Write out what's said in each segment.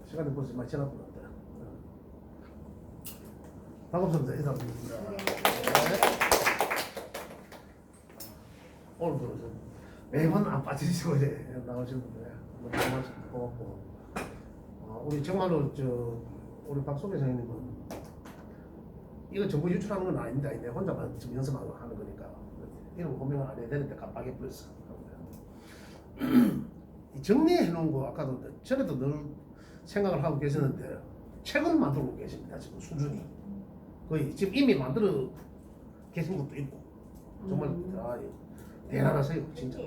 시간이 벌써 많이 지났구나. 반갑습니다. 인사드리겠습니다. 오늘도 매번 안 빠지시고 이제 나오시는 분들 너무 고맙고 우리 정말로 우리 박소배 선생님은 이거 전부 유출하는 건 아닌데 내 혼자만 지금 연습하고 하는 거니까 이런 고민을 안 해야 되는데 깜빡이 버렸어. 정리해 놓은 거 아까도 전에도 늘 생각을 하고 계셨는데 책을 만들고 계십니다. 지금 수준이 거의 지금 이미 만들어 계신 것도 있고 정말 대단하세요 진짜.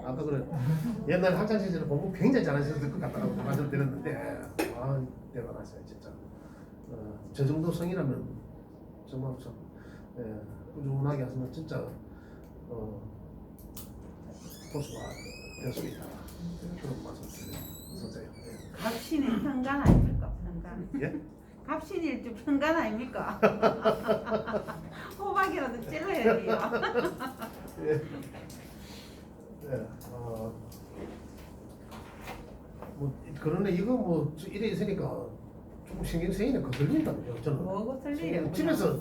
아까 그래 옛날 학창 시절에 공부 굉장히 잘하셨을 것 같다고 말씀 드렸는데 대단하세요 진짜. 저 정도 성이라면 정말 참 꾸준하게 하시면 진짜 고수가 되었습니다. 그런 말씀 드려요. 갑신일 평간 아닙니까? 평간. 예? 갑신일주 평간 아닙니까? 호박이라도 찔러야 돼요. 예. 뭐 그러네 이거 뭐 이래 있으니까 좀 신경 쓰이네. 거슬린다고요. 저는 뭐고 틀리요? 집에서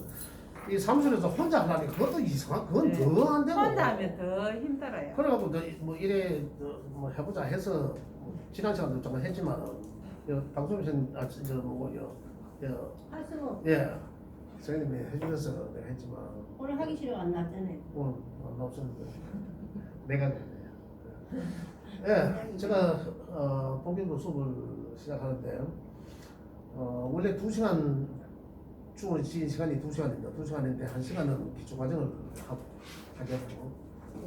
이 사무실에서 혼자 하라니 그것도 이상한 그건 더 안 되고. 혼자 하면 더 힘들어요. 그래갖고 뭐 이래 뭐 해보자 해서 지난 시간도 정말 했지만 방송에서는 예 선생님이 해주셔서 내가 했지만 오늘 하기 싫어 안 나왔잖아요. 오늘 안 나오셨는데 내가 예 제가 본격적으로 수업을 시작하는데 원래 2시간 충분히 지인 시간이 2시간입니다. 2시간인데 1시간은 기초 과정을 하겠고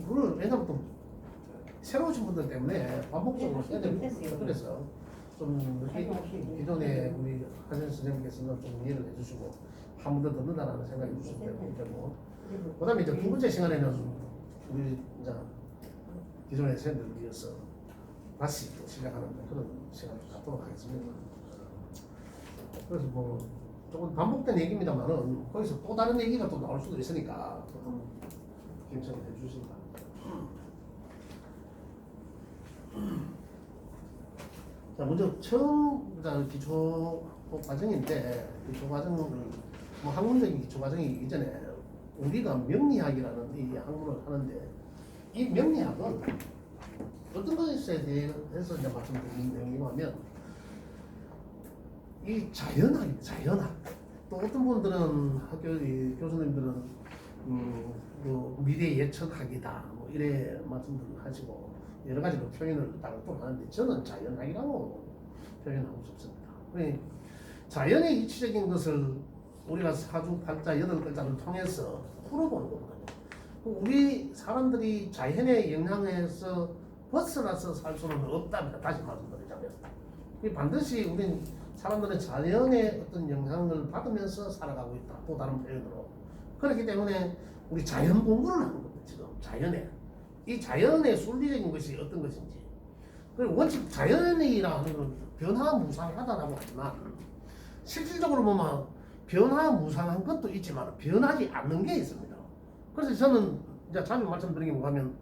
그걸 왜냐면 또 새로 오신 분들 때문에 반복적으로 해야 되고 그래서 좀 기존에 우리 하진 선생님께서는 좀 이해를 해주시고 한 번 더 듣는다라는 생각이 들고 그 다음에 이제 두 번째 시간에는 우리 이제 기존의 선생님들을 위해서 다시 또 시작하는 그런 시간을 갖도록 하겠습니다. 그래서 뭐 조금 반복된 얘기입니다만은 거기서 또 다른 얘기가 또 나올 수도 있으니까 또 괜찮게 해주신다. 자, 먼저 처음 기초 과정인데 기초 과정을 뭐 학문적인 기초 과정이 이전에 우리가 명리학이라는 이 학문을 하는데 이 명리학은 어떤 것에 대해서 이제 말씀드리는 내용이냐면 이 자연학입니다. 자연학. 또 어떤 분들은 학교 교수님들은 뭐 미래 예측학이다 뭐 이래 말씀들 하시고 여러 가지로 표현을 또 하는데 저는 자연학이라고 표현하고 싶습니다. 자연의 이치적인 것을 우리가 사주팔자 8글자를 통해서 풀어보는 거거든요. 우리 사람들이 자연의 영향에서 벗어나서 살 수는 없답니다. 다시 말씀드리자면 반드시 우린 사람들은 자연의 어떤 영향을 받으면서 살아가고 있다. 또 다른 표현으로. 그렇기 때문에 우리 자연 공부를 하는 겁니다. 지금 자연에. 이 자연의 순리적인 것이 어떤 것인지. 그리고 원칙 자연이라는 건 변화무상하다라고 하지만 실질적으로 보면 변화무상한 것도 있지만 변하지 않는 게 있습니다. 그래서 저는 이제 자주 말씀드리는 게 뭐냐면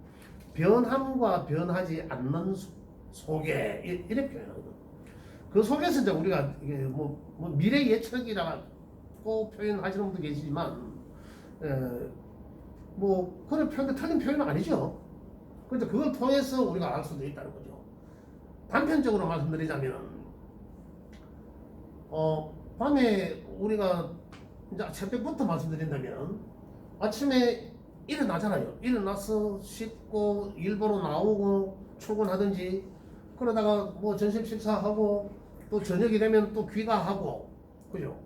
변함과 변하지 않는 속에 이렇게 표현하거든요. 그 속에서 이제 우리가 이게 뭐 미래 예측이라고 표현하시는 분도 계시지만 뭐 그런 표현도 틀린 표현은 아니죠. 그런데 그걸 통해서 우리가 알 수도 있다는 거죠. 단편적으로 말씀드리자면 밤에 우리가 이제 새벽부터 말씀드린다면 아침에 일어나잖아요. 일어나서 씻고 일 보러 나오고 출근하든지 그러다가 뭐 점심 식사하고 또 저녁이 되면 또 귀가하고 그죠?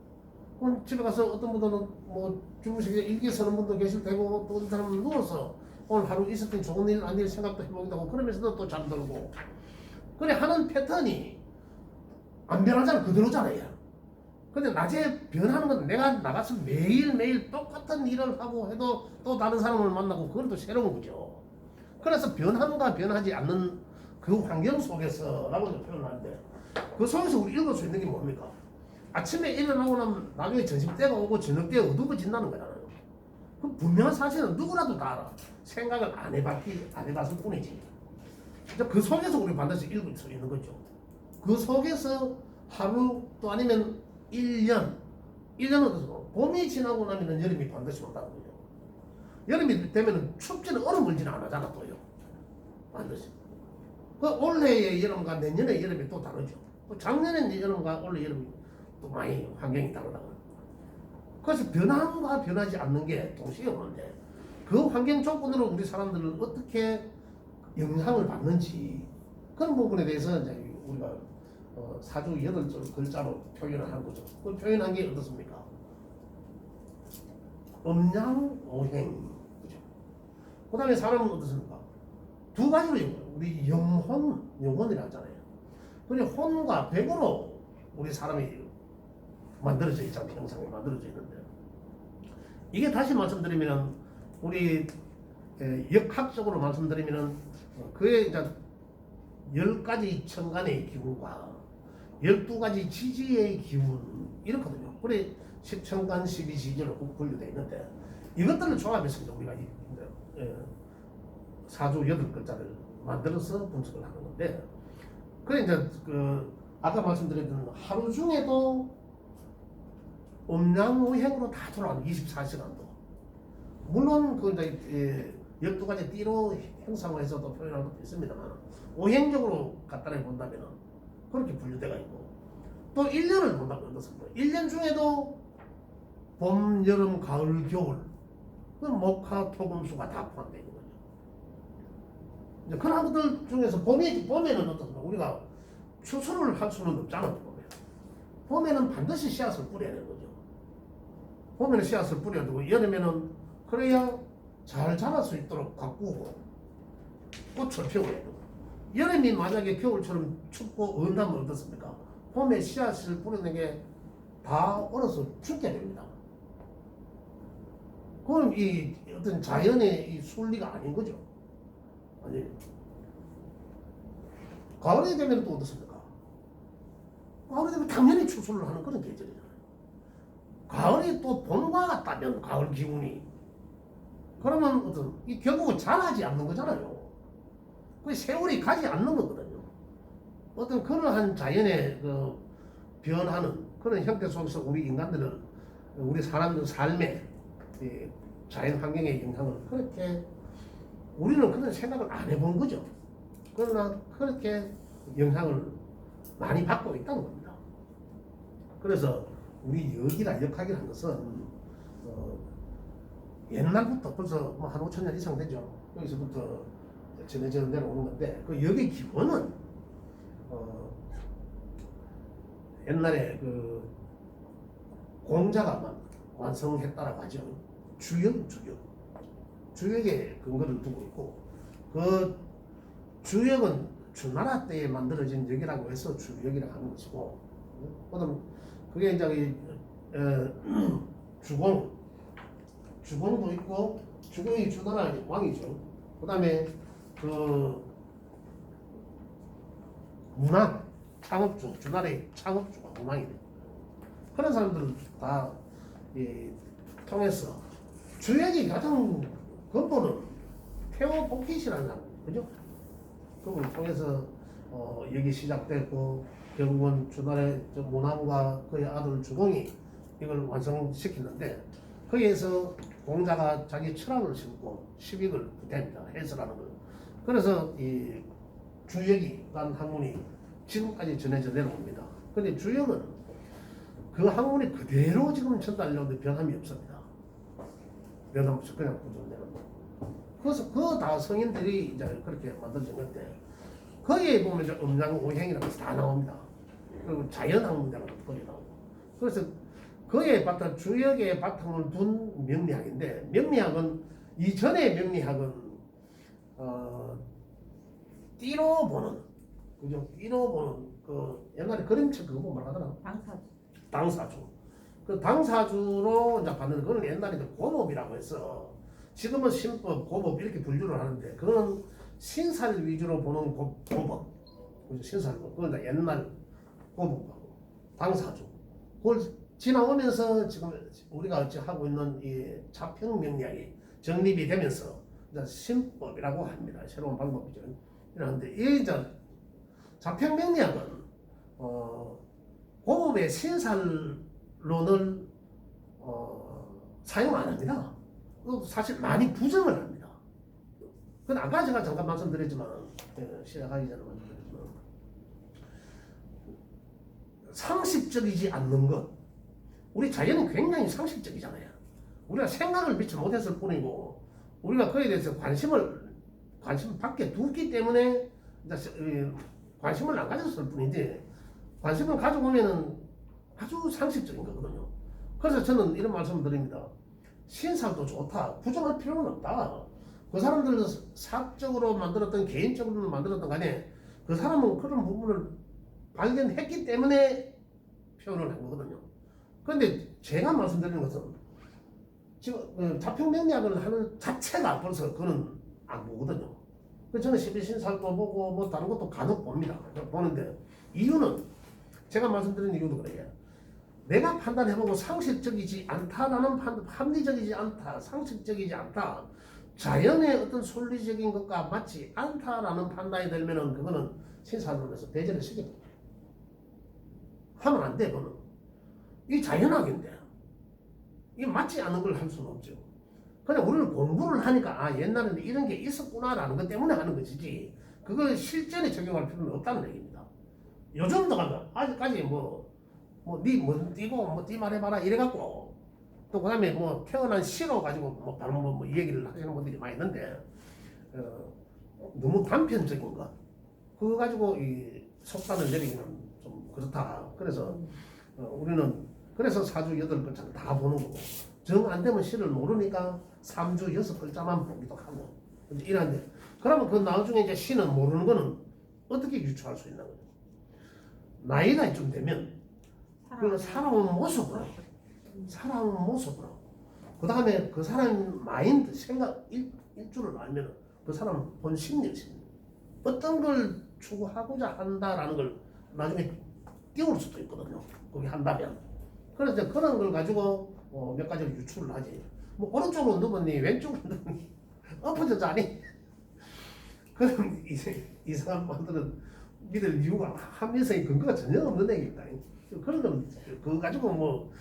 그럼 집에 가서 어떤 분들은 뭐 주무시게 일기 쓰는 분도 계실 테고 또 어떤 사람은 누워서 오늘 하루 있었던 좋은 일 안 일 생각도 해보기도 하고 그러면서도 또 잠들고 그래 하는 패턴이 안 변하잖아. 그대로잖아요. 근데 낮에 변하는 건 내가 나가서 매일매일 똑같은 일을 하고 해도 또 다른 사람을 만나고 그건 또 새로운 거죠. 그래서 변함과 변하지 않는 그 환경 속에서라고 표현을 하는데 그 속에서 우리 읽을 수 있는 게 뭡니까? 아침에 일어나고 나면 나중에 점심때가 오고 저녁때가 어두워진다는 거잖아요. 그 분명한 사실은 누구라도 다 알아. 생각을 안 해봤을 뿐이지. 이제 그 속에서 우리 반드시 읽을 수 있는 거죠. 그 속에서 하루 또 아니면 1년, 1년은 어떻습니까? 봄이 지나고 나면 여름이 반드시 온다는 거죠. 여름이 되면 춥지는 얼음 물지는 안 하잖아 또요. 반드시. 그 올해의 여름과 내년의 여름이 또 다르죠. 작년의 여름과 올해 여름이 또 많이 환경이 다르다고. 그래서 변함과 변하지 않는 게 동시에 오는데 그 환경 조건으로 우리 사람들은 어떻게 영향을 받는지 그런 부분에 대해서 이제 우리가 사주 8줄 글자로 표현을 한 거죠. 그 표현한 게 어떻습니까? 음양오행. 그죠? 그 다음에 사람은 어떻습니까? 두 가지로 우리 영혼이라 하잖아요. 그리고 혼과 백으로 우리 사람이 만들어져 있잖아요. 형상이 만들어져 있는데 이게 다시 말씀드리면 우리 역학적으로 말씀드리면 그의 이제 10가지 천간의 기운과 12가지 지지의 기운 이렇거든요. 그래 10천간 12지지로 분류되어 있는데 이것들을 조합해서 이제 우리가 사주 8글자를 만들어서 분석을 하는 건데 그래 이제 아까 말씀드렸던 하루 중에도 음양오행으로 다 돌아가는 24시간도 물론 그 이제 12가지 띠로 형상화해서도 표현할 것도 있습니다만 오행적으로 간단하게 본다면 그렇게 분류되어 있고 또 1년을 본다면 어떻습니까? 1년 중에도 봄, 여름, 가을, 겨울 그 목화, 토금수가 다 포함되어 있는 거죠. 이제 그런 것들 중에서 봄에는 어떻습니까? 우리가 추수를 할 수는 없잖아요. 봄에는 반드시 씨앗을 뿌려야 되는 거죠. 봄에는 씨앗을 뿌려야 되고 여름에는 그래야 잘 자랄 수 있도록 가꾸고 꽃을 피워야 되고 여름이 만약에 겨울처럼 춥고 온다면 어떻습니까? 봄에 씨앗을 뿌리는 게 다 얼어서 죽게 됩니다. 그럼 이 어떤 자연의 이 순리가 아닌 거죠. 아니 가을이 되면 또 어떻습니까? 가을이 되면 당연히 추수를 하는 그런 계절이잖아요. 가을이 또 봄과 같다면 가을 기운이 그러면 어떤 이 결국은 자라지 않는 거잖아요. 그 세월이 가지 않는 거거든요. 어떤 그러한 자연의 그 변하는 그런 형태 속에서 우리 인간들은 우리 사람들 삶에 자연 환경의 영향을 그렇게 우리는 그런 생각을 안 해본 거죠. 그러나 그렇게 영향을 많이 받고 있다는 겁니다. 그래서 우리 역이나 역학이라는 것은 옛날부터 벌써 뭐 한 5,000년 이상 되죠. 여기서부터 전해져 내려오는 건데 그 역의 기본은 옛날에 그 공자가 완성했다라고 하죠. 주역에 근거를 두고 있고 그 주역은 주나라 때에 만들어진 역이라고 해서 주역이라고 하는 것이고 그다음 그게 이제 주공도 있고 주공이 주나라 왕이죠. 그다음에 그 문왕 창업주 주나라의 창업주가 문왕이 돼요. 그런 사람들을 다 통해서 주역이 가장 근본은 테오포키시라는 사람, 그죠? 그걸 통해서 여기 시작됐고 결국은 주나라의 문왕과 그의 아들 주공이 이걸 완성시켰는데 거기에서 공자가 자기 철학을 심고 시빅을 부대합니다. 해설하는 걸. 그래서 이 주역이라는 학문이 지금까지 전해져 내려옵니다. 근데 주역은 그 학문이 그대로 지금 전달되는데 변함이 없습니다. 변함 없이 그냥 보존되는 거. 그래서 그 다 성인들이 이제 그렇게 만들어진 건데 거기에 보면 이제 음양오행이라는 것이 다 나옵니다. 그리고 자연학문이라는 것도 거기 나오고. 그래서 그의 바탕 주역의 바탕을 둔 명리학인데 명리학은 이전의 명리학은 띠로 보는 그죠? 띠로 보는 그 옛날에 그림책 그거 보면 하더라. 당사주. 그 당사주로 이제 받는 그건 옛날에 이제 고법이라고 해서 지금은 신법, 고법 이렇게 분류를 하는데 그거는 신살 위주로 보는 고법. 그죠? 신살법. 그건 이제 옛날 고법하고 당사주. 그걸 지나오면서 지금 우리가 지금 하고 있는 이 자평 명량이 정립이 되면서 이제 신법이라고 합니다. 새로운 방법이죠. 이러는데 이 자평 명량은 고법의 신살론을 사용 안 합니다. 사실 많이 부정을 합니다. 근데 아까 제가 잠깐 말씀드렸지만 시작하기 전에 말씀드렸지만 상식적이지 않는 것, 우리 자연은 굉장히 상식적이잖아요. 우리가 생각을 미처 못했을 뿐이고 우리가 그에 대해서 관심을 밖에 두기 때문에 관심을 안 가졌을 뿐인데 관심을 가져보면은 아주 상식적인 거거든요. 그래서 저는 이런 말씀을 드립니다. 신살도 좋다. 부정할 필요는 없다. 그 사람들은 사적으로 만들었던 개인적으로 만들었던 간에 그 사람은 그런 부분을 발견했기 때문에 표현을 한 거거든요. 그런데 제가 말씀드리는 것은 지금 자평명리학을 하는 자체가 벌써 그는 안 보거든요. 그래서 저는 12신살도 보고 뭐 다른 것도 간혹 봅니다. 보는데 이유는 제가 말씀드린 이유도 그래요. 내가 판단해보고 상식적이지 않다라는 합리적이지 않다, 상식적이지 않다, 자연의 어떤 논리적인 것과 맞지 않다라는 판단이 들면은 그거는 신살론에서 배제를 시킵니다. 하면 안 돼, 그거는. 이 자연학인데 이게 맞지 않은 걸 할 수는 없죠. 그냥 우리는 공부를 하니까 아 옛날에는 이런 게 있었구나라는 것 때문에 하는 것이지 그걸 실전에 적용할 필요는 없다는 얘기입니다. 요즘도 가면 아직까지 니 띄고 뭐 말해봐라 이래갖고 또 그다음에 뭐 태어난 시로 가지고 뭐 다른 뭐 얘기를 하시는 분들이 많이 있는데 너무 단편적인 것 그거 가지고 이 속단을 내리기는 좀 그렇다. 그래서 우리는 그래서 사주 8글자를 다 보는 거고 정 안 되면 시를 모르니까 3주 6글자만 보기도 하고 이런데 그러면 그 나중에 이제 시는 모르는 거는 어떻게 유추할 수 있는 거죠? 나이가 좀 되면 그 사람의 모습으로 그 다음에 그 사람 마인드 생각 일주를 알면 그 사람 본 심리 어떤 걸 추구하고자 한다라는 걸 나중에 띄울 수도 있거든요. 거기 한다면 그래서 그런 걸 가지고 몇 가지를 유추를 하지. 뭐 오른쪽으로 누웠니 왼쪽으로 누웠니 엎어져 자니 그럼 이 사람들은 믿을 이유가 합리성의 근거가 전혀 없는 얘기입니다. 그런 건 그거 가지고 뭐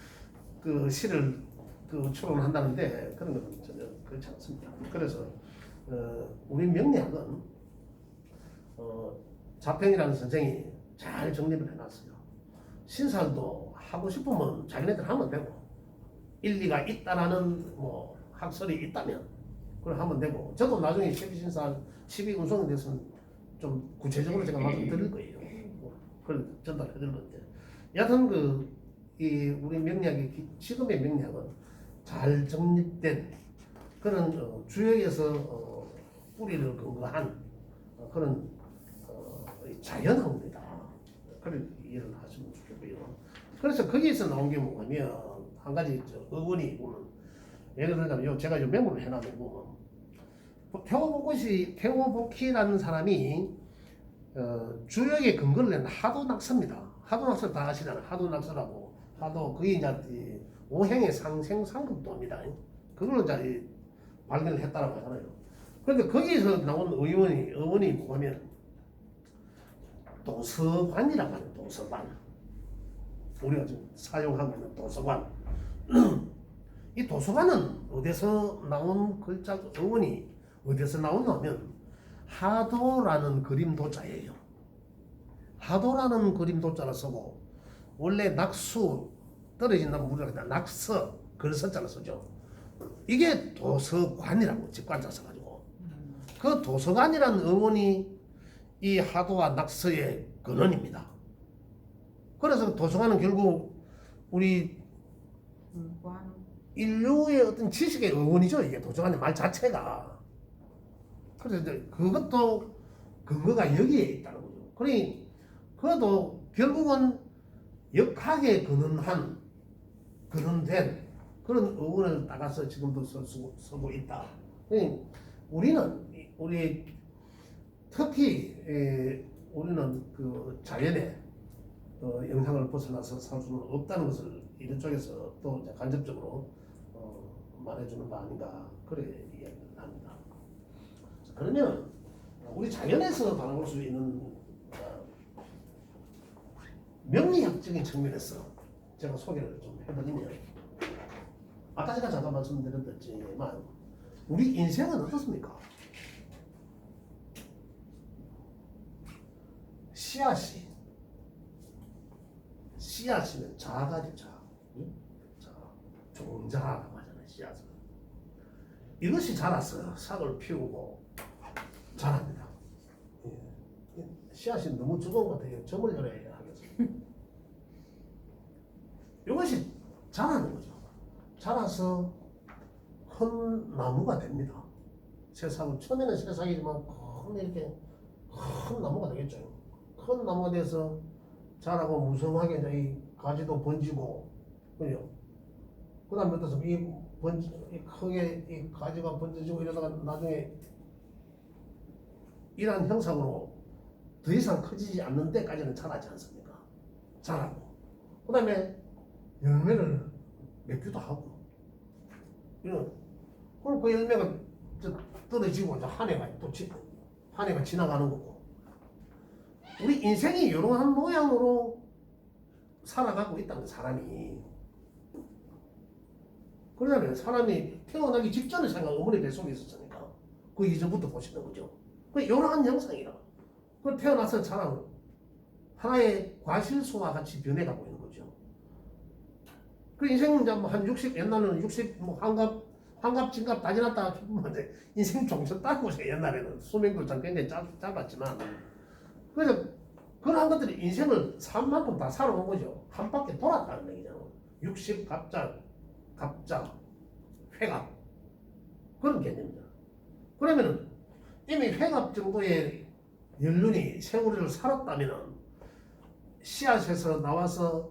그 시를 그 추론한다는데 그런 건 전혀 그렇지 않습니다. 그래서 우리 명리학은 자평이라는 선생이 잘 정리를 해놨어요. 신살도 하고 싶으면 자기네들 하면 되고 일리가 있다라는 뭐 학설이 있다면 그걸 하면 되고 저도 나중에 12신살 12운송에 대해서는 좀 구체적으로 제가 말씀드릴 거예요. 그걸 전달해드릴 건데 여하튼 이 우리 명리학의 지금의 명리학은 잘 정립된 그런 주역에서 뿌리를 근거한 그런 자연학입니다. 그런 이해를 하시면 좋겠고요. 그래서 거기에서 나온 게 뭐냐면 한 가지 의원이 보면 예를 들자면 제가 요 메모를 해놔두고 태오보키라는 사람이 주역의 근거를 낸 하도낙서입니다. 하도낙서 다 아시잖아요. 하도낙서라고 하도 그게 이제 오행의 상생상급도입니다. 그걸로 이제 발견을 했다라고 하잖아요. 그런데 거기에서 나온 의원이 뭐냐면 도서관이라고 하는 도서관. 우리가 지금 사용하고 있는 도서관. 이 도서관은 어디서 나온 글자, 어원이 어디서 나오냐면 하도라는 그림 도자예요. 하도라는 그림 도자를 쓰고 원래 낙수 떨어진다면 우리가 낙서 글서자를 쓰죠. 이게 도서관이라고 직관자 써가지고 그 도서관이라는 어원이 이 하도와 낙서의 근원입니다. 그래서 도서관은 결국 우리 인류의 어떤 지식의 어원이죠. 이게 도서관의 말 자체가. 그래서 이제 그것도 근거가 여기에 있다는 거죠. 그러니 그것도 결국은 역학에 근원된 그런 어원을 따라서 지금도 쓰고 있다. 그러니 우리 특히 우리는 그 자연의 영향을 벗어나서 살 수는 없다는 것을 이런 쪽에서 또 이제 간접적으로 말해주는 거 아닌가 그래 이야기를 합니다. 자, 그러면 우리 자연에서 바라볼 수 있는 명리학적인 측면에서 제가 소개를 좀 해드리면 아까 제가 잠깐 말씀드렸지만 우리 인생은 어떻습니까? 씨앗이면 자가죠. 자. 종자라고 하잖아요. 씨앗은. 이것이 자라서 싹을 피우고 자랍니다. 예. 씨앗이 너무 적은 것 같아요. 점을 열어야 하겠어요. 이것이 자라는 거죠. 자라서 큰 나무가 됩니다. 새싹은 처음에는 새싹이지만 큰 이렇게 큰 나무가 되겠죠. 큰 나무가 돼서 자라고 무성하게 이제 이 가지도 번지고 그죠. 그다음에 어떠서 이 크게 이 가지가 번져지고 이러다가 나중에 이러한 형상으로 더 이상 커지지 않는 데까지는 자라지 않습니까? 자라고 그다음에 열매를 맺기도 하고 이런 그럼 그 열매가 떨어지고 이제 한 해가 또 한 해가 지나가는 거고 우리 인생이 이러한 모양으로 살아가고 있다는 사람이 그러면 사람이 태어나기 직전에 생각 어머니 뱃속에 있었으니까 그 이전부터 보시는 거죠. 그 이러한 형상이라 그 태어나서 자라는 하나의 과실수와 같이 변해가고 있는 거죠. 그 인생은 이제 한 60, 옛날에는 60, 뭐 환갑, 진갑 다 지났다 싶은데 인생 종전 따고 오세요. 옛날에는 수명도 굉장히 짧았지만 그래서 그런 것들이 인생을 산 만큼 다 살아온 거죠. 한 바퀴 돌았다는 얘기잖아요. 60 갑자, 회갑 그런 개념이죠. 그러면은 이미 회갑 정도의 연륜이 세월을 살았다면은 씨앗에서 나와서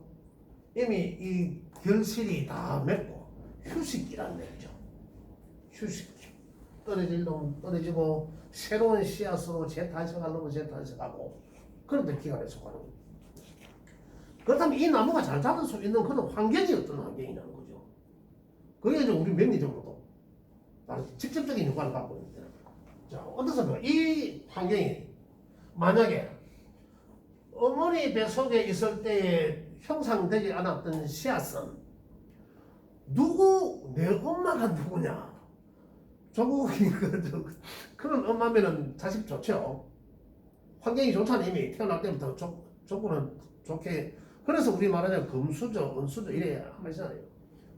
이미 이 결실이 다 맺고 휴식이라는 얘기죠. 휴식. 떨어질 놈 떨어지고 새로운 씨앗으로 재탄생할 놈은 재탄생하고 그런 데 기간에 속하는 거죠. 그렇다면 이 나무가 잘 자랄 수 있는 그런 환경이 어떤 환경이냐는 거죠. 그게 이제 우리 명리적으로도 직접적인 효과를 갖고 있는데 자, 어떻습니까? 이 환경이 만약에 어머니 뱃속에 있을 때에 형성되지 않았던 씨앗은 내 엄마가 누구냐? 조국이 그런 엄마면은 자식 좋죠. 환경이 좋잖아. 이미 태어날 때부터 조건은 좋게. 그래서 우리 말하자면 금수저, 은수저 이래야 하잖아요.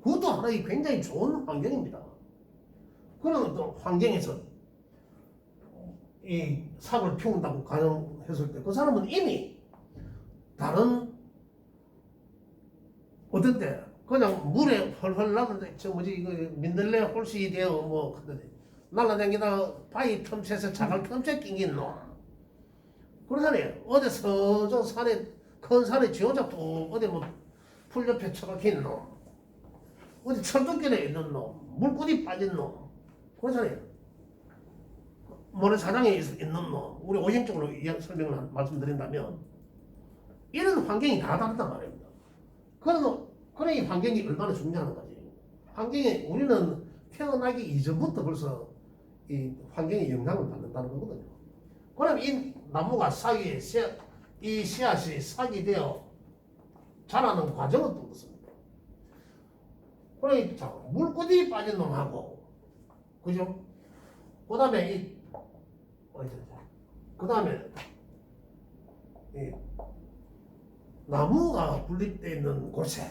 그것도 하나의 굉장히 좋은 환경입니다. 그런 어떤 환경에서 이 삽을 피운다고 가정했을 때 그 사람은 이미 다른 어떤 때 그냥 물에 헐헐 나는데 저 뭐지 이거 민들레 홀씨 되어 뭐 날라다니다가 바위 틈새에서 자갈 틈새 낑긴 놈 그러잖아요. 어디 서저 산에 큰 산에 지 혼자 또 어디 뭐 풀 옆에 처박힌 놈 어디 철도길에 있는 놈 물고기 빠진 놈 그러잖아요. 모래사장에 있는 놈 우리 오행적으로 설명을 말씀드린다면 이런 환경이 다 다르단 말입니다. 그래 이 환경이 얼마나 중요한 거지. 환경에 우리는 태어나기 이전부터 벌써 이 환경에 영향을 받는다는 거거든요. 그럼 이 나무가 이 씨앗이 싹이 되어 자라는 과정은 또 어떻습니까? 그래 물고기 빠진 놈하고 그죠? 그 다음에 이 나무가 분립되어 있는 곳에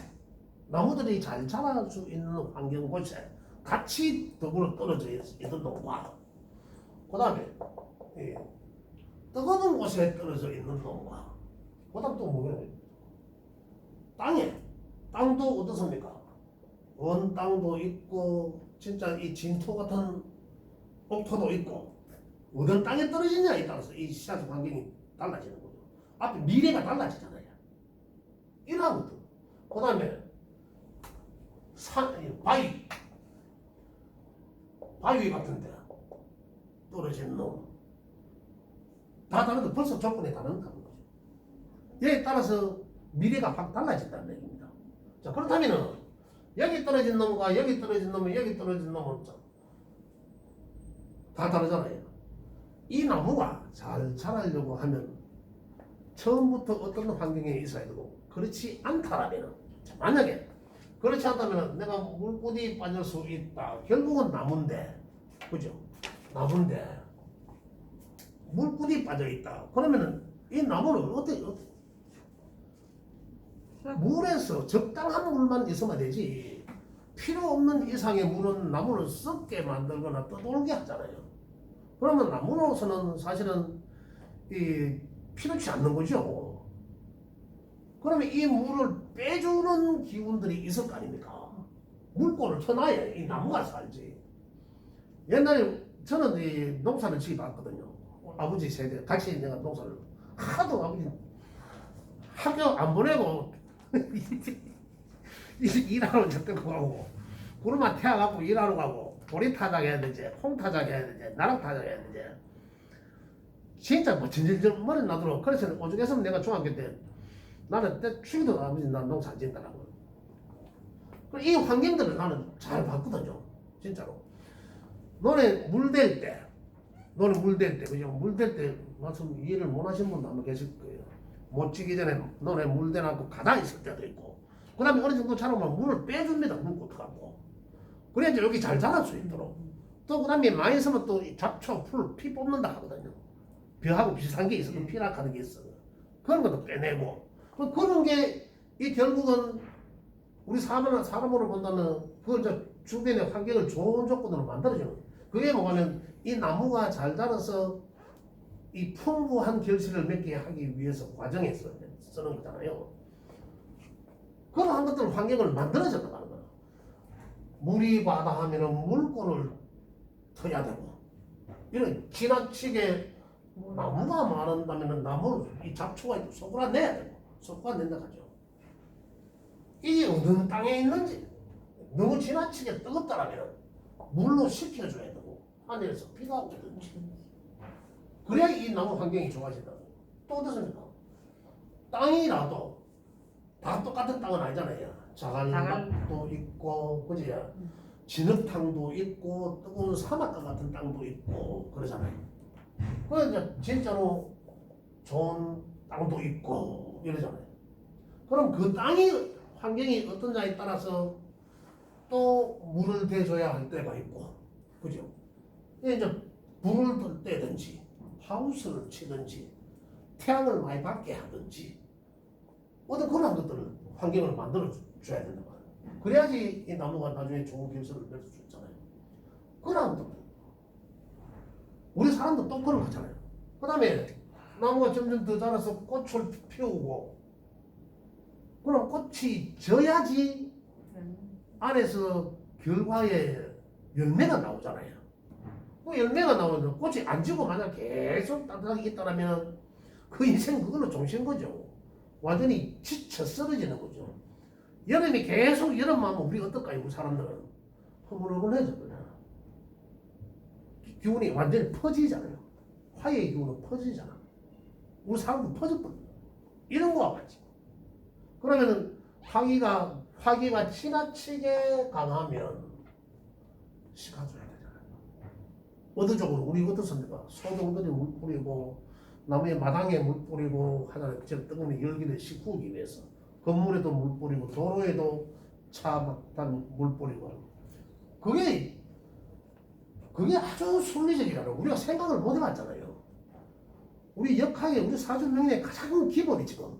나무들이 잘 자랄 수 있는 환경 곳에 같이 더불어 떨어져 있는 놈과 그 다음에 뜨거운 곳에 떨어져 있는 놈과 그 다음 또 뭐예요? 땅도 어떻습니까? 원 땅도 있고 진짜 이 진토 같은 옥토도 있고 어떤 땅에 떨어지냐에 따라서 이 씨앗 환경이 달라지는 거죠. 앞에 미래가 달라지잖아요. 이러한 것들. 그 다음에 바위 같은데 떨어진 놈. 다 다른데 벌써 조건이 다른다는 거죠. 얘에 따라서 미래가 확 달라진다는 얘기입니다. 자, 그렇다면은 여기 떨어진 놈과 여기 떨어진 놈은 여기 떨어진 놈은 다 다르잖아요. 이 나무가 잘 자라려고 하면 처음부터 어떤 환경에 있어야 되고, 그렇지 않다라면, 만약에 그렇지 않다면 내가 물꼬리 빠질 수 있다. 결국은 나무인데, 그죠? 나무인데 물꼬리 빠져 있다. 그러면은 이 나무를 어떻게 물에서 적당한 물만 있으면 되지. 필요 없는 이상의 물은 나무를 썩게 만들거나 떠돌게 하잖아요. 그러면 나무로서는 사실은 필요치 않는 거죠. 그러면 이 물을 빼주는 기운들이 있을 거 아닙니까? 물꼬를 쳐놔야 이 나무가 살지. 옛날에 저는 이 농사를 지기 봤거든요. 아버지 세대 같이 내가 농사를 하도 아버지 학교 안 보내고 일하러 저때고 가고 구름만 태워갖고 일하러 가고 보리 타작 해야 되지, 콩 타작 해야 되지, 나락 타작 해야 되지. 진짜 뭐 전질질 머리 나도록. 그래서 오죽했으면 내가 중학교 때 나는 때 추기도 아버지 난 농사 안 짓더라고요. 이 환경들을 나는 잘 봤거든요. 진짜로. 너네 물댈 때, 그죠? 물댈 때 말씀 이해를 못 하신 분도 아마 계실 거예요. 못 지기 전에 너네 물대놓고 가다 있을 때도 있고, 그 다음에 어느 정도 자라면 물을 빼줍니다. 물꽃 갖고. 그래야지 여기 잘 자랄 수 있도록. 또 그 다음에 많이 있으면 또 잡초, 풀, 피 뽑는다 하거든요. 벼하고 비슷한 게 있어도 피락하는 게 있어. 그런 것도 빼내고. 그런 게 이 결국은 우리 사람으로 본다면 그걸 저 주변의 환경을 좋은 조건으로 만들어주는. 그게 뭐냐면 이 나무가 잘 자라서 이 풍부한 결실을 맺게 하기 위해서 과정에서 쓰는 거잖아요. 그런 것들 환경을 만들어져 나가는 거야. 물이 과다 하면은 물꼬를 터야 되고, 이런 지나치게 나무가 많은다면은 나무를 이 잡초가 쏟아내야 되고, 쏟아낸다 하죠. 이게 어느 땅에 있는지 너무 지나치게 뜨겁다라면 물로 식혀줘야 되고, 하늘에서 비가 오든지. 그래야 이 나무 환경이 좋아진다고. 또 어떻습니까? 땅이라도 다 똑같은 땅은 아니잖아요. 자갈도 있고, 그지? 진흙탕도 있고, 뜨거운 사막과 같은 땅도 있고, 그러잖아요. 그래서 진짜로 좋은 땅도 있고, 이러잖아요. 그럼 그 땅이, 환경이 어떠냐에 따라서 또 물을 대줘야 할 때가 있고, 그죠? 이제 불을 뜰 때든지, 하우스를 치든지, 태양을 많이 받게 하든지, 어떤 그런 것들을 환경을 만들어 줘야 된단 말이에요. 그래야지 이 나무가 나중에 좋은 결실을 맺을 수 있잖아요. 그런 것들. 우리 사람도 또 그런 거잖아요. 그 다음에 나무가 점점 더 자라서 꽃을 피우고, 그럼 꽃이 져야지 안에서 결과에 열매가 나오잖아요. 그 열매가 나오면 꽃이 안 지고 만약 계속 따뜻하게 있다면 그 인생 그걸로 종신 거죠. 완전히 지쳐 쓰러지는 거죠. 여름이 계속 여름만 하면 우리 어떨까요? 우리 사람들은 허물허물해졌거든요. 기운이 완전히 퍼지잖아요. 화해의 기운은 퍼지잖아. 우리 사람도 퍼졌거든요. 이런 거와 같이. 그러면은 화기가 지나치게 강하면 식어줘야 되잖아요. 어느 쪽으로 우리 어떻습니까? 소동들이 물 뿌리고 나무의 마당에 물 뿌리고 하잖아요. 저 뜨거운 열기를 식히기 위해서. 건물에도 물 뿌리고 도로에도 차만 물 뿌리고. 그게 아주 순리적이잖아요. 우리가 생각을 못 해봤잖아요. 우리 역학의 우리 사주명리의 가장 기본이 지금.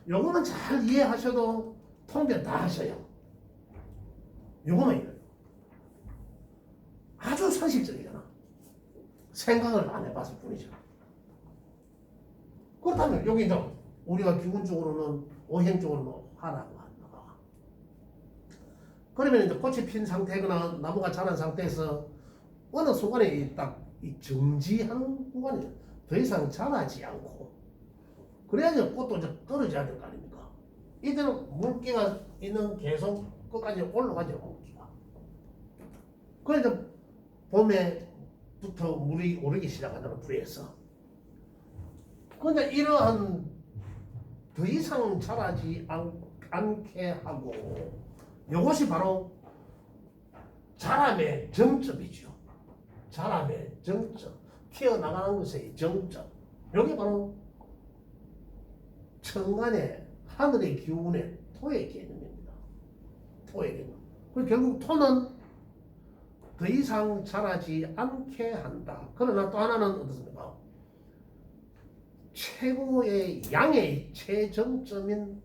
요거만 잘 이해하셔도 통변 다 하셔요. 요거만 이래요. 아주 상식적이잖아. 생각을 안 해봤을 뿐이죠. 그렇다면 여기 이제 우리가 기본적으로는 오행적으로는 하라고 한다. 그러면 이제 꽃이 핀 상태거나 나무가 자란 상태에서 어느 순간에 딱 이 정지하는 구간이 더 이상 자라지 않고, 그래야지 꽃도 이제 떨어져야 될 거 아닙니까? 이때는 물기가 있는 계속 끝까지 올라가죠, 물기가. 그래서 봄에부터 물이 오르기 시작하잖아, 불에서. 그런데 이러한 더 이상 자라지 않고 않게 하고 이것이 바로 자람의 정점이죠. 자람의 정점, 튀어나가는 것의 정점. 이게 바로 천간의 하늘의 기운의 토의 개념입니다. 토의 개념. 그리고 결국 토는 더 이상 자라지 않게 한다. 그러나 또 하나는 어떻습니까? 최고의 양의 최정점인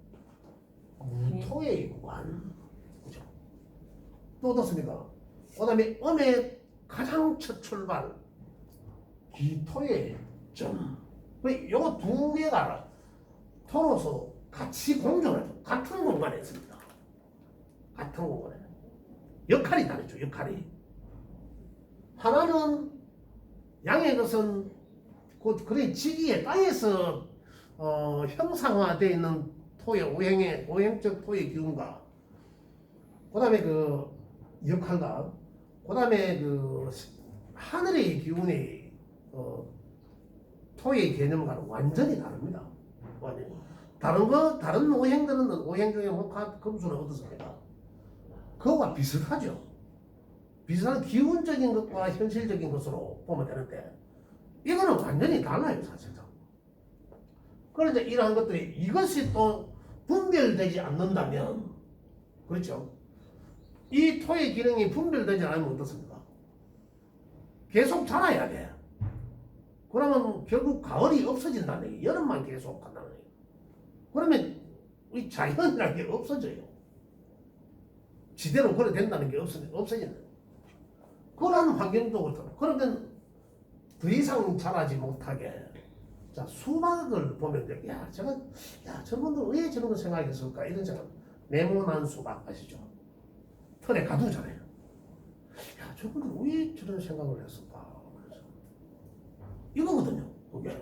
무토의 관. 그죠? 또 어떻습니까? 그 다음에 음의 가장 첫 출발, 기토의 점. 요거 두 개가 토로서 같이 공존하죠. 같은 공간에 있습니다. 같은 공간에. 역할이 다르죠. 역할이. 하나는 양의 것은 그래 지기의 땅에서 형상화되어 있는 토의 오행적 토의 기운과 그다음에 그 역할과 그다음에 그 하늘의 기운의 토의 개념과는 완전히 다릅니다. 완전히. 다른 오행들은 오행 중에 목화 금수는 어떻습니까? 그거와 비슷하죠. 비슷한 기운적인 것과 현실적인 것으로 보면 되는데 이거는 완전히 달라요, 사실상. 그런데 이러한 것들이 이것이 또 분별되지 않는다면, 그렇죠? 이 토의 기능이 분별되지 않으면 어떻습니까? 계속 자라야 돼. 그러면 결국 가을이 없어진다는 얘기, 여름만 계속 간다는 얘기. 그러면 이 자연이라는 게 없어져요. 지대로 걸어 된다는 게 없어진다. 그런 환경도 그렇다. 그러면 더 이상 자라지 못하게. 자, 수박을 보면 돼. 야, 저분들 왜 저런 거 생각했을까? 이런 생각. 네모난 수박 아시죠? 털에 가두잖아요. 야, 저분들 왜 저런 생각을 했을까? 그래서 이거거든요, 그게.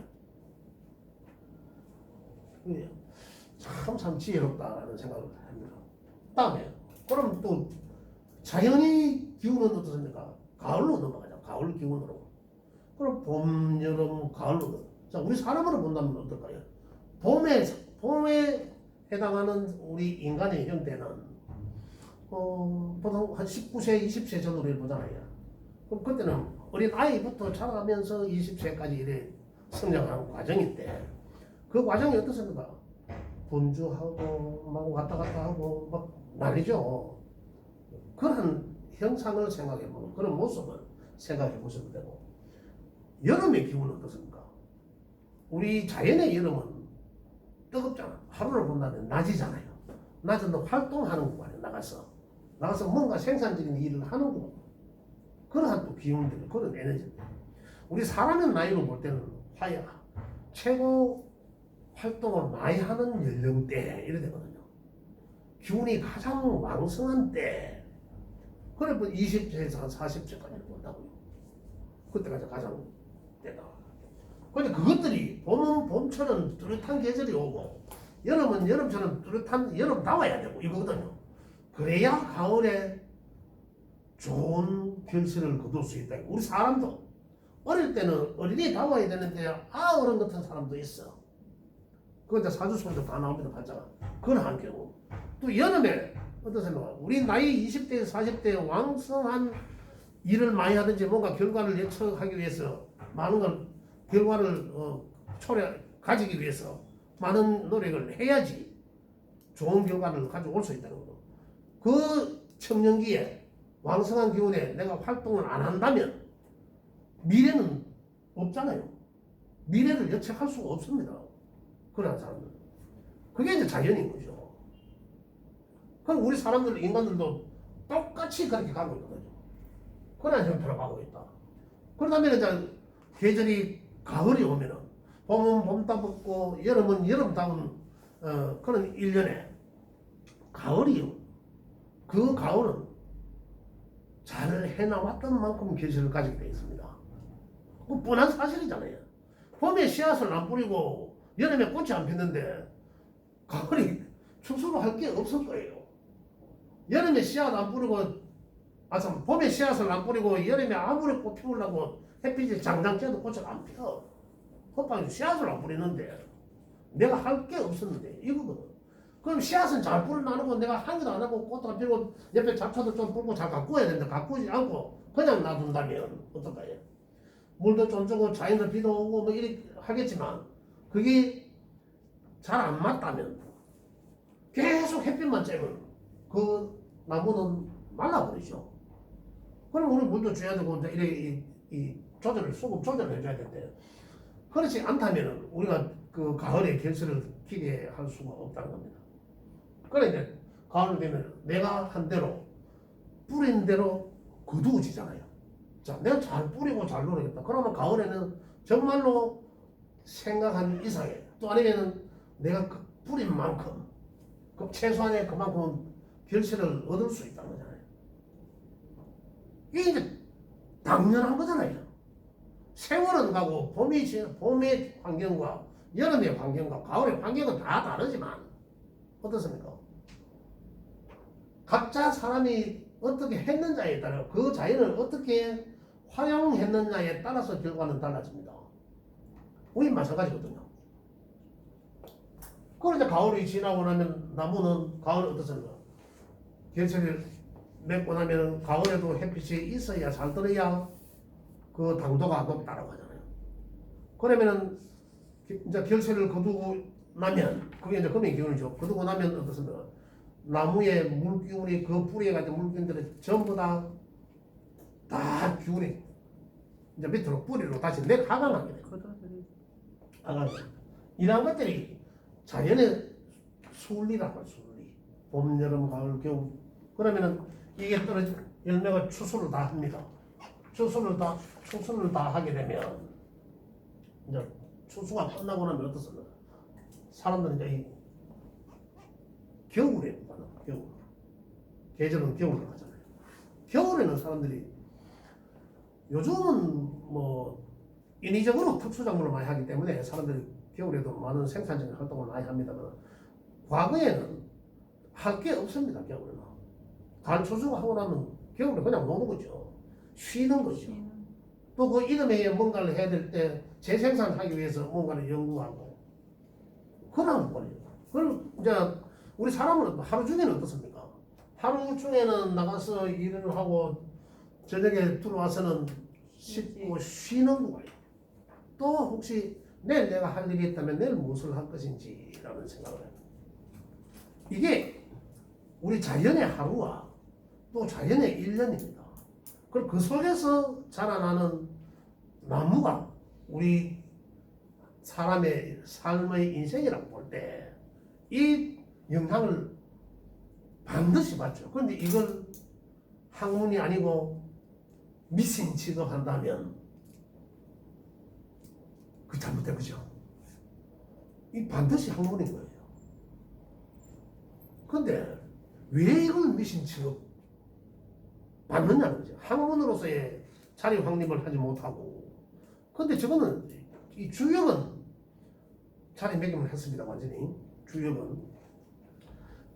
참 지혜롭다는 생각을 합니다. 다음에, 그럼 또 자연의 기운은 어떻습니까? 가을로 넘어가죠. 가을 기운으로. 그럼 봄, 여름, 가을로. 자, 우리 사람으로 본다면 어떨까요? 봄에 해당하는 우리 인간의 형태는 보통 한 19세, 20세 전후를 보잖아요. 그럼 그때는 어린 아이부터 자라면서 20세까지 이래 성장하는 과정인데 그 과정이 어떻습니까? 분주하고 막 왔다 갔다 하고 막 난리죠. 그런 형상을 생각해보면 그런 모습을 생각해보시면 되고 여름의 기분은 어떻습니까? 우리 자연의 여름은 뜨겁잖아. 하루를 본다면 낮이잖아요. 낮은 또 활동하는 구간에 나가서 뭔가 생산적인 일을 하는 구간. 그러한 또 기운들, 그런 에너지. 우리 사람의 나이로 볼 때는 최고 활동을 많이 하는 연령대 이래 되거든요. 기운이 가장 왕성한 때. 그래 뭐 20세에서 한 40세까지 본다고요. 그때가 가장 때다. 근데 그것들이 봄은 봄처럼 뚜렷한 계절이 오고 여름은 여름처럼 뚜렷한 여름다워야 되고 이거거든요. 그래야 가을에 좋은 결실을 거둘 수 있다. 우리 사람도 어릴 때는 어린이다워야 되는데 어른 같은 사람도 있어. 그건 이제 사주성도 다 나옵니다. 발자가. 그런 경우. 또 여름에 어떠세요? 우리 나이 20대, 40대 왕성한 일을 많이 하든지 뭔가 결과를 예측하기 위해서 많은 걸 결과를 가지기 위해서 많은 노력을 해야지 좋은 결과를 가져올 수 있다는 거죠. 그 청년기에 왕성한 기운에 내가 활동을 안 한다면 미래는 없잖아요. 미래를 예측할 수가 없습니다. 그런 사람들. 그게 이제 자연인 거죠. 그럼 우리 사람들, 인간들도 똑같이 그렇게 가고 있거든요. 그런 형태로 가고 있다. 그러다면 이제 계절이 가을이 오면은 봄은 봄다웠고 여름은 여름다운 그런 일년에 가을이요. 그 가을은 잘 해나왔던 만큼 결실을 가지게 되어 있습니다. 그 뻔한 사실이잖아요. 봄에 씨앗을 안 뿌리고 여름에 꽃이 안 피는데 가을이 추수로 할 게 없을 거예요. 여름에 씨앗 안 뿌리고 봄에 씨앗을 안 뿌리고 여름에 아무리 꽃 피우려고 햇빛이 장장 쬐도 꽃을 안 펴. 호빵이 씨앗을 안 뿌리는데 내가 할 게 없었는데 이거거든. 그럼 씨앗은 잘 뿌려 나누고 내가 한 개도 안 하고 꽃도 피고 옆에 잡초도 좀 뿌고 잘 가꾸어야 되는데 가꾸지 않고 그냥 놔둔다면 어떨까요? 물도 좀 주고 자연의 비도 오고 뭐 이렇게 하겠지만 그게 잘 안 맞다면 계속 햇빛만 쬐면 그 나무는 말라버리죠. 그럼 우리 물도 줘야 되고 이제 이렇게 이 조절을 수급 조절을 해줘야 되는데 그렇지 않다면 우리가 그 가을에 결실을 기대할 수가 없다는 겁니다. 그래 이제 가을 되면 내가 한 대로 뿌린 대로 거두어지잖아요. 자, 내가 잘 뿌리고 잘 노리겠다. 그러면 가을에는 정말로 생각한 이상의 또 아니면은 내가 그 뿌린 만큼 그 최소한의 그만큼 결실을 얻을 수 있다는 거잖아요. 이게 이제 당연한 거잖아요. 세월은 가고 봄의 환경과 여름의 환경과 가을의 환경은 다 다르지만 어떻습니까? 각자 사람이 어떻게 했는지에 따라 그 자연을 어떻게 활용했느냐에 따라서 결과는 달라집니다. 우리 마찬가지거든요. 그럼 이제 가을이 지나고 나면 나무는 가을 어떻습니까? 결실을 맺고 나면 가을에도 햇빛이 있어야 잘 들어야 그 당도가 높다라고 하잖아요. 그러면은 이제 결실을 거두고 나면 그게 이제 금의 기운이죠. 거두고 나면 어떻습니까? 나무의 물기운이 그 뿌리에 가진 물기운들이 전부 다 기운이 이제 밑으로 뿌리로 다시 내려가게 돼요. 하강. 이런 것들이 자연의 순리라고 해요. 순리. 봄, 여름, 가을, 겨울. 그러면은 이게 떨어진 열매가 추수를 다 합니다. 추수를 다 하게 되면 이제 추수가 끝나고 나면 어떻습니까? 사람들은 이제 이 겨울에 가는 겨울. 계절은 겨울로 가잖아요. 겨울에는 사람들이 요즘은 뭐 인위적으로 특수작물을 많이 하기 때문에 사람들이 겨울에도 많은 생산적인 활동을 많이 합니다만 과거에는 할 게 없습니다. 겨울에는 가을 추수가 하고 나면 겨울에 그냥 노는 거죠. 쉬는 거죠. 또 그 이듬해에 뭔가를 해야 될 때 재생산하기 위해서 뭔가를 연구하고 그러는 거예요. 그럼 이제 우리 사람은 하루 중에는 어떻습니까? 하루 중에는 나가서 일을 하고 저녁에 들어와서는 씻고 쉬는 거예요. 또 혹시 내일 내가 할 일이 있다면 내일 무엇을 할 것인지라는 생각을 해요. 이게 우리 자연의 하루와 또 자연의 일년입니다. 그리고 그 속에서 자라나는 나무가 우리 사람의 삶의 인생이라고 볼 때 이 영향을 반드시 받죠. 그런데 이걸 학문이 아니고 미신 취급한다면 그 잘못된 거죠. 이 반드시 학문인 거예요. 근데 왜 이걸 미신 취급 받느냐는 거죠. 학문으로서의 자리 확립을 하지 못하고. 근데 저거는 이 주역은 자리 매김을 했습니다. 완전히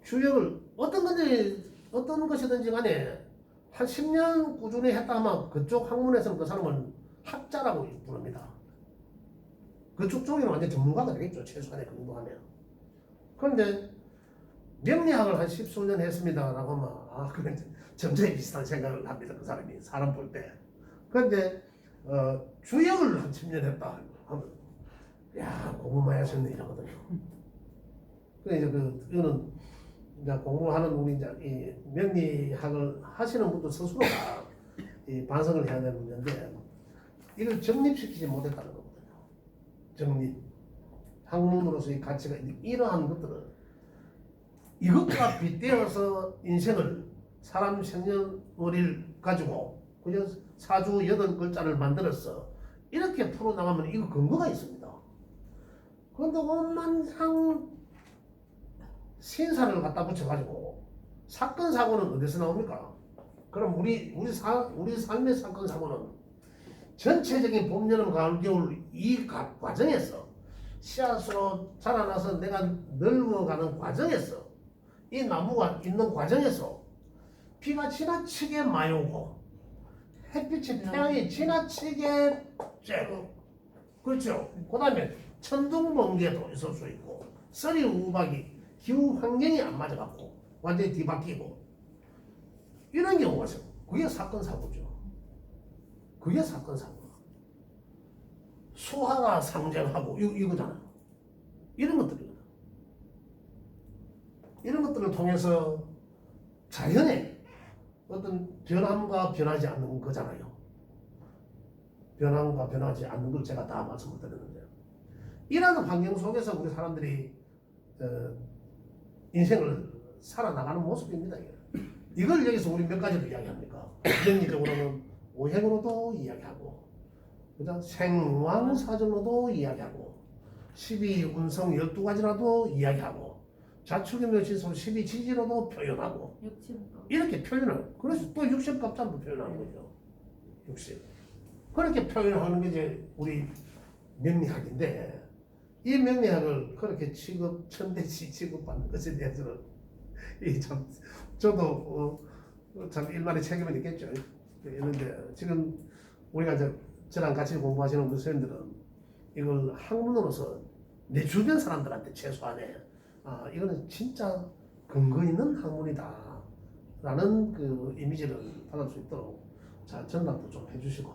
주역을 어떤 것이든지 간에 한 10년 꾸준히 했다 하면 그쪽 학문에서는 그 사람은 학자라고 부릅니다. 그쪽 쪽에는 완전 전문가가 되겠죠. 최소한의 공부하면. 그런데 명리학을 한 10수년 했습니다라고 하면 그건 점점 비슷한 생각을 합니다. 그 사람이 사람 볼 때. 그런데 주역을 한 10년 했다 하면 야 공부 많이 하셨네 이러거든요. 그래 이제 이거는 이제 공부하는 우리 이제 이 명리학을 하시는 분도 스스로가 이 반성을 해야 되는 문제인데 이걸 정립시키지 못했다는 거거든요. 정립. 학문으로서의 가치가 이러한 것들을 이것과 빗대어서 인생을 사람 생년월일 가지고 그냥 사주 8글자를 만들어서 이렇게 풀어나가면 이거 근거가 있습니다. 그런데 온만상 신사를 갖다 붙여가지고 사건 사고는 어디서 나옵니까? 그럼 우리 삶의 사건 사고는 전체적인 봄, 여름, 가을, 겨울 이 과정에서 씨앗으로 자라나서 내가 늙어가는 과정에서 이 나무가 있는 과정에서 비가 지나치게 많이 오고 햇빛이 태양이 지나치게 쬐고 그렇죠. 그 다음에 천둥 번개도 있을 수 있고 서리 우박이 기후 환경이 안 맞아갖고 완전히 뒤바뀌고 이런 경우가 있어요. 그게 사건 사고죠. 그게 사건 사고. 수화가 상징하고 이거잖아요. 이런 것들이거든. 이런 것들을 통해서 자연의 어떤 변함과 변하지 않는 거잖아요. 변함과 변하지 않는 걸 제가 다 말씀을 드렸는데요. 이러한 환경 속에서 우리 사람들이 인생을 살아나가는 모습입니다. 이걸 여기서 우리 몇 가지로 이야기합니까? 정리적으로는 오행으로도 이야기하고, 그죠? 생왕사전으로도 이야기하고, 12운성 12가지라도 이야기하고, 자축인묘지수 12지지로도 표현하고, 이렇게 표현을, 그래서 또 60갑자도 표현하는 거죠. 60. 그렇게 표현하는 게 이제 우리 명리학인데, 이 명리학을 그렇게 천대시 취급받는 것에 대해서는 참 저도 참 일말의 책임은 있겠죠. 그런데 지금 우리가 저랑 같이 공부하시는 우리 선생님들은 이걸 학문으로서 내 주변 사람들한테 최소한에 이거는 진짜 근거 있는 학문이다 라는 그 이미지를 받을 수 있도록 잘 전달도 좀 해주시고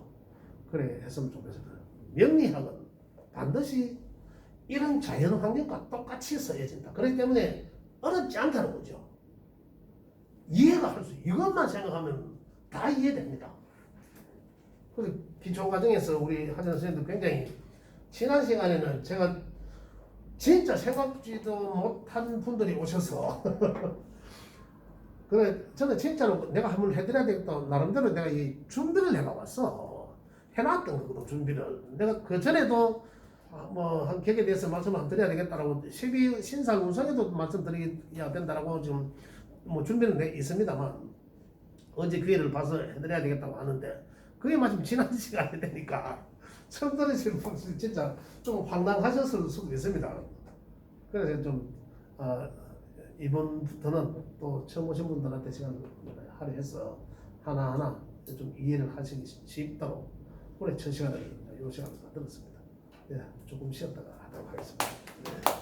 그래 했으면 좋겠습니다. 명리학은 반드시 이런 자연 환경과 똑같이 써야진다. 그렇기 때문에 어렵지 않다는 거죠. 이해가 할 수, 이것만 생각하면 다 이해됩니다. 그래서 기초 과정에서 우리 하전 선생님도 굉장히 지난 시간에는 제가 진짜 생각지도 못한 분들이 오셔서 그래 저는 진짜로 내가 한번 해드려야 되겠다 나름대로 내가 이 준비를 해가왔어. 해놨던 거거든 준비를. 내가 그 전에도 뭐 한 격에 대해서 말씀 안 드려야 되겠다라고 12 신상 운성에도 말씀드려야 된다라고 지금 뭐 준비는 돼 있습니다만 언제 기회를 봐서 해드려야 되겠다고 하는데 그게 마침 지난 시간이 되니까 처음 들으시는 분들 진짜 좀 황당하셨을 수도 있습니다. 그래서 좀 이번부터는 또 처음 오신 분들한테 시간을 할애해서 하나하나 좀 이해를 하시기 쉽도록 올해 첫 시간을 이 시간을 만들었습니다. 예, 조금 쉬었다가 하도록 하겠습니다. 네.